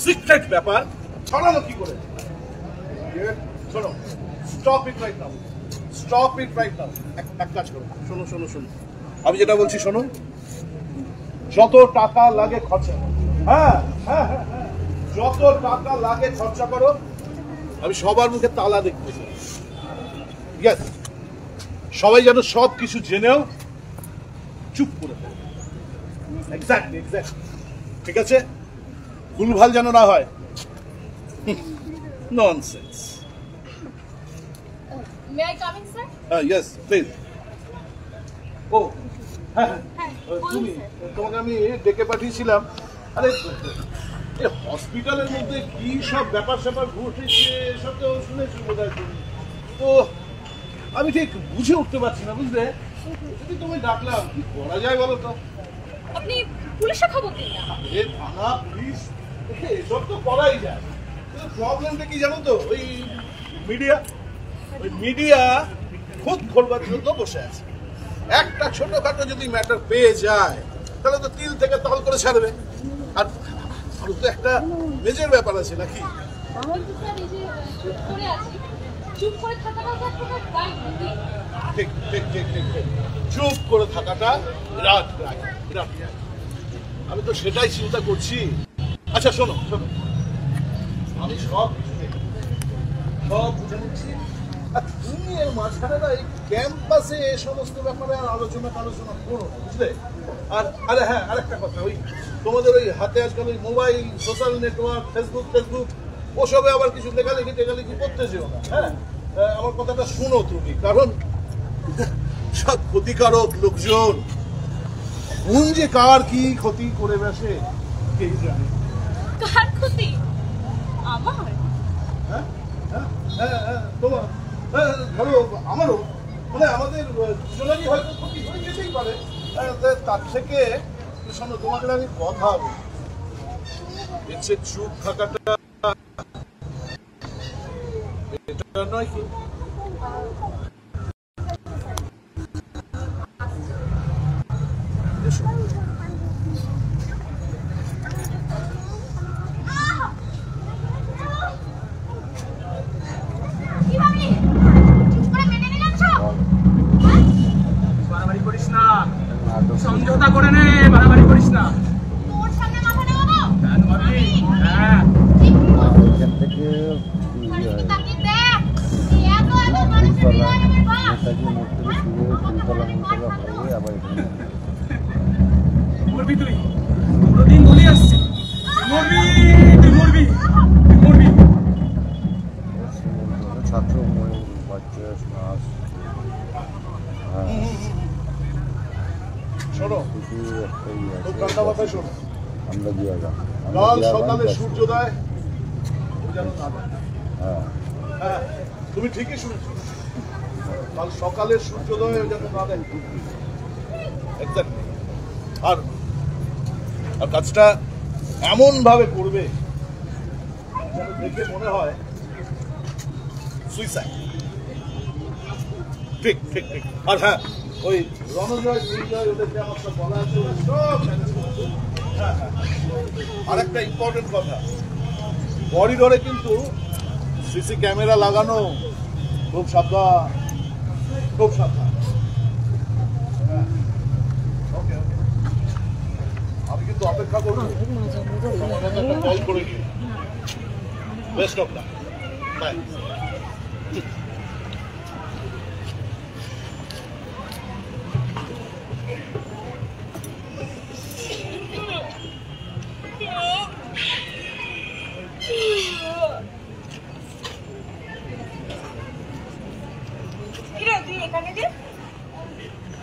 Secret ব্যাপার ছড়ানো কি করে? শোনো, stop it right now, stop it right now. এক কাজ করো, শোনো শোনো শোনো, আমি যেটা বলছি শোনো, যত টাকা লাগে খরচা করো, হ্যাঁ হ্যাঁ হ্যাঁ হ্যাঁ, যত টাকা লাগে খরচা করো। আমি সবার মুখে তালা দেখতেছি, ইয়েস, সবাই যেন সব কিছু জেনেও চুপ করে থাকে। এক্স্যাক্টলি এক্স্যাক্টলি, ঠিক আছে? ভুলভাল যেন না হয়। Nonsense. May I come in, sir? Yes, please. ও হ্যাঁ হ্যাঁ, তুমি, বলুন, তোমাকে আমি ডেকে পাঠিয়েছিলাম। আরে এই হসপিটালের মধ্যে কি সব ব্যাপার স্যাপার ঘটেছে এসব তো শুনেছি বোধহয় তুমি। তো আমি ঠিক বুঝে উঠতে পারছি না, বুঝলে? যদি তুমি ডাকলাম, কি করা যায় বলো তো? আপনি পুলিশে খবর দিন না। এ থানা পুলিশ এসব তো করাই যায়, কিন্তু প্রবলেমটা কি জানো তো? ওই মিডিয়া খুদ খোলবার জন্য বসে আছে। একটা ছোটখাটো যদি ম্যাটার পেয়ে যায় তাহলে তো তিল থেকে তাল করে ছাড়বে। আর আরো তো একটা মেজর ব্যাপার আছে নাকি? চুপ করে থাকাটা তো একটা রাইট বুদ্ধি। ঠিক ঠিক ঠিক ঠিক ঠিক, চুপ করে থাকাটা বিরাট রাইট, বিরাট রাইট। আমি তো সেটাই চিন্তা করছি। আচ্ছা শোনো শোনো, আমি সব বুঝে নিচ্ছি। আর তুমি এর মাঝখানে না এই ক্যাম্পাসে এই সমস্ত ব্যাপারে আর আলোচনা করো না, বুঝলে? আর আরে হ্যাঁ, আরেকটা কথা, ওই তোমাদের ওই হাতে আজকাল ওই মোবাইল, সোশ্যাল নেটওয়ার্ক, ফেসবুক ওসবে আবার কিছু লেখালেখি করতে যেও না, হ্যাঁ? আমার কথাটা শুনো তুমি, কারণ সব ক্ষতিকারক লোকজন কোন যে কার কি ক্ষতি করে বসে কে জানে। কার ক্ষতি? আমার? হ্যাঁ হ্যাঁ হ্যাঁ হ্যাঁ, তোমার, ধরো আমারও, মানে আমাদের দুজনেরই হয়তো ক্ষতি হয়ে যেতেই পারে। তার থেকে শোনো, তোমাকে আমি কথা বলি, ইচ্ছে চুপ থাকাটা এটা নয় কি? সমঝোতা করে নে, বাড়াবাড়ি করিস না। তোর সামনে মাথা নেওয়াবো? কেন ভাবি? হ্যাঁ, এখান থেকে তাকিয়ে দেখ, এত মানুষের বিয়ে আমার বাপ। নেতাজি মোড় থেকে শুরু হয়ে তিনতলা হয়ে আবার এখানে মরবি তুই। কোনোদিন বলি আসছি মরবি, তুই মরবি, তুই মরবি। ছাত্র বাচ্চা নাচ, শোনো, শুধু একটাই খুব ঠান্ডা মাথায় শোনো, আমরা বিয়াগা কাল সকালে সূর্যোদয় যেন না দেয়। হ্যাঁ হ্যাঁ, তুমি ঠিকই শুনেছো, কাল সকালের সূর্যোদয় যেন না দেয়। এক্স্যাক্টলি। আর কাজটা এমন ভাবে করবে যেন দেখে মনে হয় সুইসাইড। ঠিক ঠিক ঠিক। আর হ্যাঁ, ওই রণজয় বিজয় ওদেরকে আমার সব বলা আছে, সব ম্যানেজ করছে। হ্যাঁ হ্যাঁ, আর একটা ইম্পর্টেন্ট কথা, করিডোরে কিন্তু সিসি ক্যামেরা লাগানো, খুব সাবধান, খুব সাবধান। হ্যাঁ, ওকে ওকে, আমি কিন্তু অপেক্ষা করবো, একটা কল করে নিও। Best of luck, bye.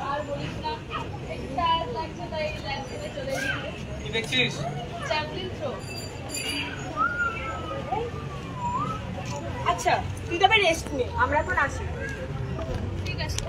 আর বলিস না, একটা লাগছে তাই ল্যাপটপে চলে গিয়ে কি দেখছিস? Chaplin throw. আচ্ছা, তুই তবে রেস্ট নে, আমরা এখন আসি। ঠিক আছে।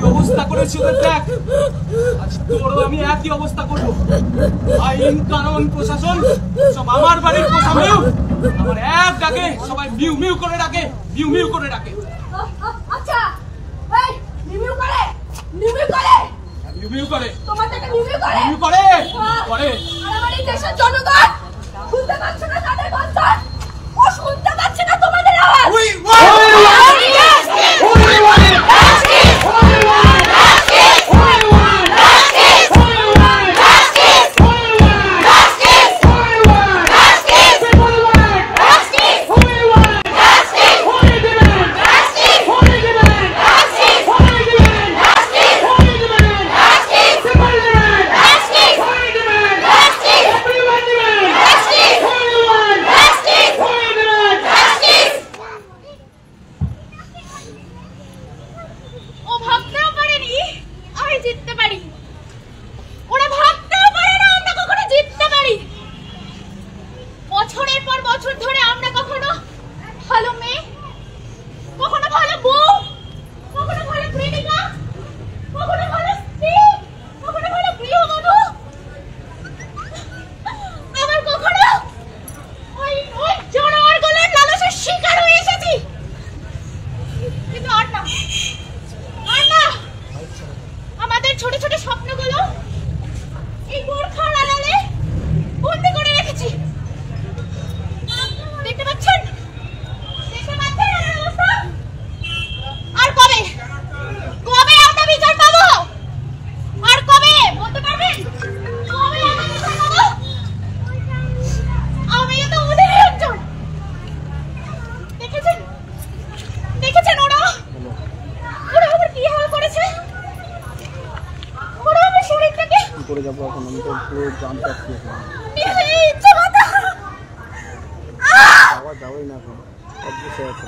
অবস্থা করেছি ওদের দেখ, আজ তোরও আমি একই অবস্থা করবো। আইন কানুন প্রশাসন সব আমার বাড়ির পোষা মিউ, আমার এক ডাকে সবাই মিউ মিউ করে ডাকে, মিউ মিউ করে ডাকে। আচ্ছা এই নিমিউ করে, নিমিউ করে, মিউ মিউ করে, তোমার থেকে নিমিউ করে, মিউ করে করে। আর আমার এই দেশের জনগণ শুনতে পাচ্ছে না তাদের গঞ্জন, ও শুনতে পাচ্ছে না তোমাদের আওয়াজ। ছোট ছোট স্বপ্নগুলো এই গোরখার আড়ালে বন্দি করে রেখেছি। দেখতে পাচ্ছেন, দেখতে পাচ্ছেন আমার অবস্থা? আর কবে কবে আমরা বিচার পাবো? আর কবে বলতে পারবেন? কবে আমরা বিচার পাবো? আমিও তো ওদের একজন। দেখেছেন, দেখেছেন ওরা আবার কি হাল করেছে? করে যাবো এখন, আমি তো পুরো জাম পাচ্ছি এখন, যাবোই না এখন, অবশ্যই আছে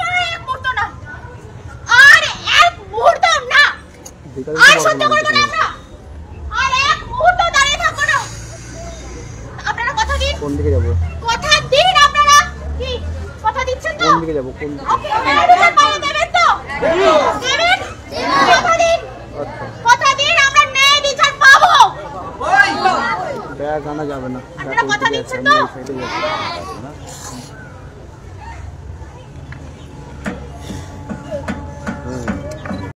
আর এক মুহূর্ত না, আর সহ্য করব না আমরা, আর এক মুহূর্ত দাঁড়িয়ে থাকবো না। আপনারা কথা দিন। কোন দিকে যাবো? কথা দিন আপনারা, কি কথা দিচ্ছেন তো? কোন দিকে যাবো? কোন দিকে? দেবেন তো? দেবেন? কথা দিন, কথা দিন, আমরা ন্যায় বিচার পাবো। ব্যাগ আনা যাবে না, আপনারা কথা দিচ্ছেন তো? সাইডে যাবে না।